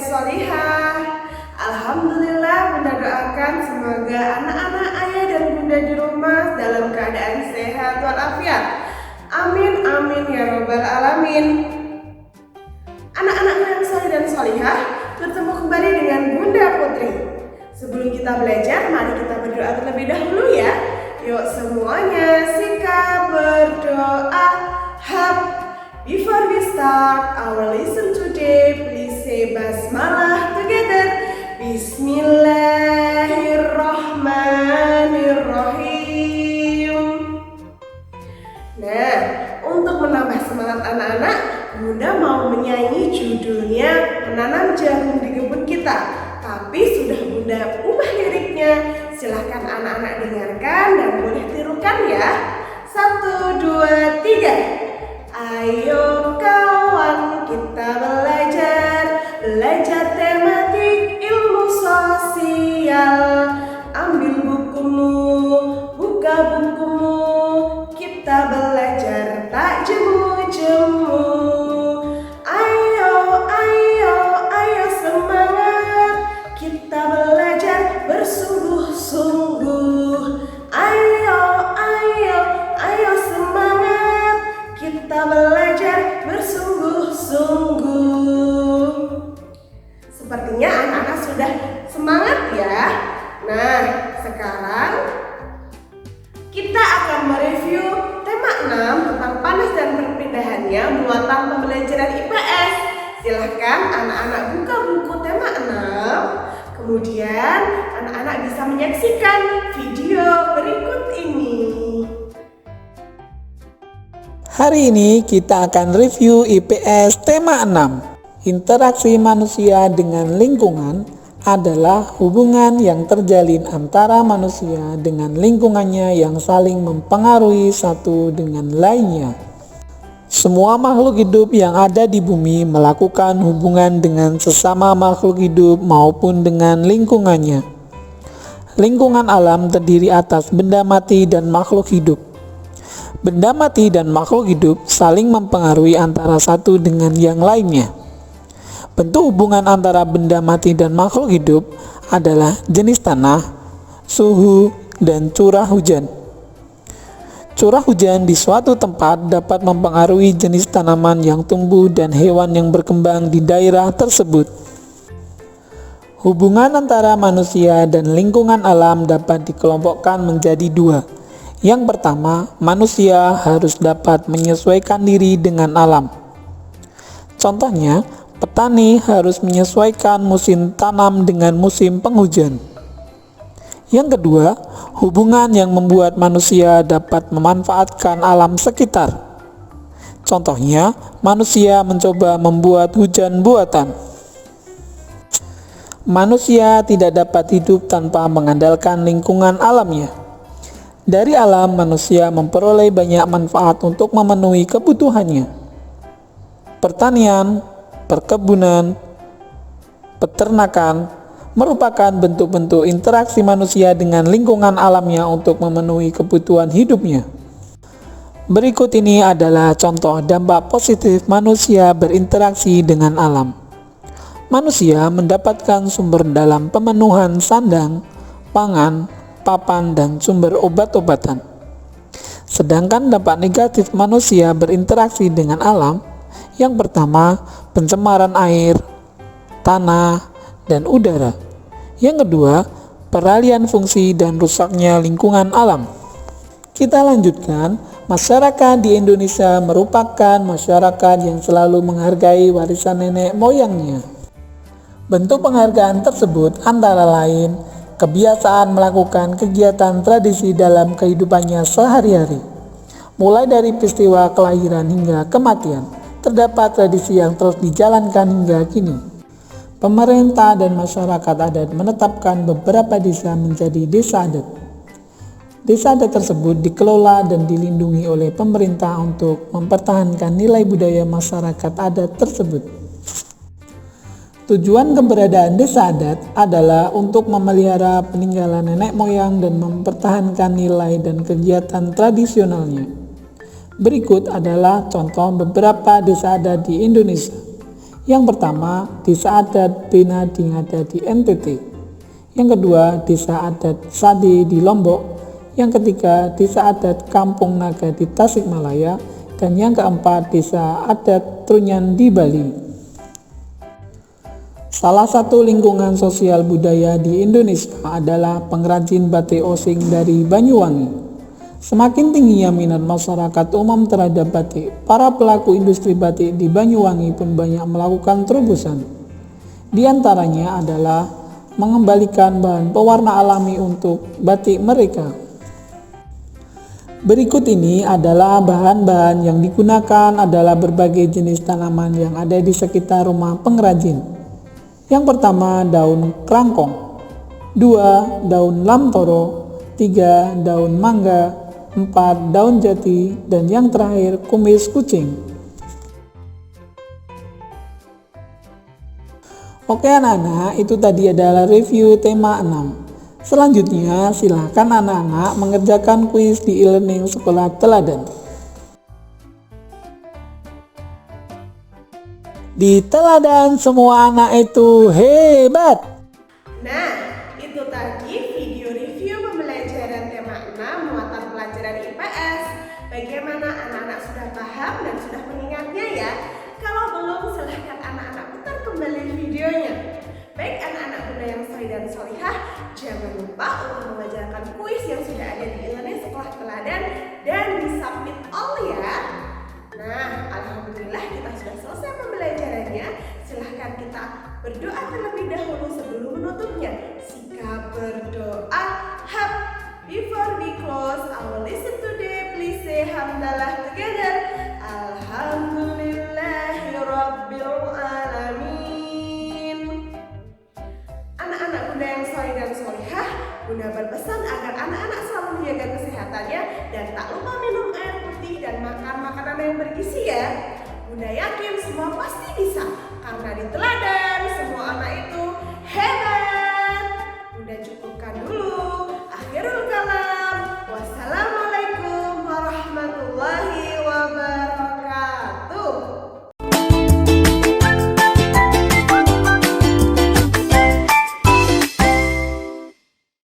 solihah. Alhamdulillah, Bunda doakan semoga anak-anak ayah dan bunda di rumah dalam keadaan sehat walafiat. Amin amin ya robbal alamin. Anak-anak yang solih dan solihah, bertemu kembali dengan Bunda Putri. Sebelum kita belajar, mari kita berdoa terlebih dahulu ya. Yuk semuanya sikap berdoa. Before we start our lesson today, please say basmalah together. Bismillahirrahmanirrahim. Nah, untuk menambah semangat anak-anak, Bunda mau menyanyi judulnya Menanam Jagung di Kebun Kita. Tapi sudah Bunda ubah liriknya. Silahkan anak-anak dengarkan dan boleh tirukan ya. 1, 2, 3. Ayo kawan kita belajar tematik ilmu sosial. Ambil bukumu, buka bukumu, kita belajar tak jemu-jemu. Ayo semangat, kita belajar bersungguh-sungguh. Ayo semangat, kita belajar bersungguh-sungguh. Sepertinya anak-anak sudah semangat ya. Nah, sekarang kita akan mereview tema 6 tentang panas dan perpindahannya muatan pembelajaran IPS. Silahkan anak-anak buka buku tema 6. Kemudian anak-anak bisa menyaksikan video berikut ini. Hari ini kita akan review IPS tema 6. Interaksi manusia dengan lingkungan adalah hubungan yang terjalin antara manusia dengan lingkungannya yang saling mempengaruhi satu dengan lainnya. Semua makhluk hidup yang ada di bumi melakukan hubungan dengan sesama makhluk hidup maupun dengan lingkungannya. Lingkungan alam terdiri atas benda mati dan makhluk hidup. Benda mati dan makhluk hidup saling mempengaruhi antara satu dengan yang lainnya. Bentuk hubungan antara benda mati dan makhluk hidup adalah jenis tanah, suhu, dan curah hujan. Curah hujan di suatu tempat dapat mempengaruhi jenis tanaman yang tumbuh dan hewan yang berkembang di daerah tersebut. Hubungan antara manusia dan lingkungan alam dapat dikelompokkan menjadi 2. Yang pertama, manusia harus dapat menyesuaikan diri dengan alam. Contohnya, petani harus menyesuaikan musim tanam dengan musim penghujan. Yang kedua, hubungan yang membuat manusia dapat memanfaatkan alam sekitar. Contohnya, manusia mencoba membuat hujan buatan. Manusia tidak dapat hidup tanpa mengandalkan lingkungan alamnya. Dari alam, manusia memperoleh banyak manfaat untuk memenuhi kebutuhannya. Pertanian, perkebunan, peternakan merupakan bentuk-bentuk interaksi manusia dengan lingkungan alamnya untuk memenuhi kebutuhan hidupnya. Berikut ini adalah contoh dampak positif manusia berinteraksi dengan alam. Manusia mendapatkan sumber dalam pemenuhan sandang, pangan, papan, dan sumber obat-obatan. Sedangkan dampak negatif manusia berinteraksi dengan alam, yang pertama, pencemaran air, tanah, dan udara. Yang kedua, peralihan fungsi dan rusaknya lingkungan alam. Kita lanjutkan, masyarakat di Indonesia merupakan masyarakat yang selalu menghargai warisan nenek moyangnya. Bentuk penghargaan tersebut antara lain kebiasaan melakukan kegiatan tradisi dalam kehidupannya sehari-hari. Mulai dari peristiwa kelahiran hingga kematian, terdapat tradisi yang terus dijalankan hingga kini. Pemerintah dan masyarakat adat menetapkan beberapa desa menjadi desa adat. Desa adat tersebut dikelola dan dilindungi oleh pemerintah untuk mempertahankan nilai budaya masyarakat adat tersebut. Tujuan keberadaan desa adat adalah untuk memelihara peninggalan nenek moyang dan mempertahankan nilai dan kegiatan tradisionalnya. Berikut adalah contoh beberapa desa adat di Indonesia. Yang pertama, Desa Adat Bena Dingada di NTT. Yang kedua, Desa Adat Sade di Lombok. Yang ketiga, Desa Adat Kampung Naga di Tasikmalaya. Dan yang keempat, Desa Adat Trunyan di Bali. Salah satu lingkungan sosial budaya di Indonesia adalah pengrajin batik osing dari Banyuwangi. Semakin tingginya minat masyarakat umum terhadap batik, para pelaku industri batik di Banyuwangi pun banyak melakukan terobosan. Di antaranya adalah mengembalikan bahan pewarna alami untuk batik mereka. Berikut ini adalah bahan-bahan yang digunakan adalah berbagai jenis tanaman yang ada di sekitar rumah pengrajin. Yang pertama, daun krangkong. 2. Daun lamtoro. 3. Daun mangga. 4. Daun jati. Dan yang terakhir, kumis kucing. Oke anak-anak, itu tadi adalah review tema 6. Selanjutnya, silakan anak-anak mengerjakan kuis di e-learning Sekolah Teladan. Di teladan semua anak itu hebat. Nah, itu tadi video review pembelajaran tema 6 muatan pelajaran IPS. Bagaimana anak-anak sudah paham dan sudah mengingatnya ya? Kalau belum, silahkan anak-anak putar kembali videonya. Baik anak-anak Bunda yang soleh dan solihah, jangan lupa untuk mengajarkan kuis yang sudah ada di e-learning Sekolah Teladan dan disubmit all ya. Nah, alhamdulillah kita sudah selesai pembelajarannya. Silahkan kita berdoa terlebih dahulu sebelum menutupnya. Sikap berdoa. Before we close our lesson today, please say hamdalah together. Alhamdulillahirabbil alamin. Anak-anak Bunda yang soleh dan solihah, Bunda berpesan agar anak-anak selalu menjaga kesehatannya dan tak lupa minum air putih dan makan makanan yang bergizi ya. Bunda yakin semua pasti bisa, karena di teladan semua anak itu hebat. Bunda cukupkan dulu. Akhirul kalam.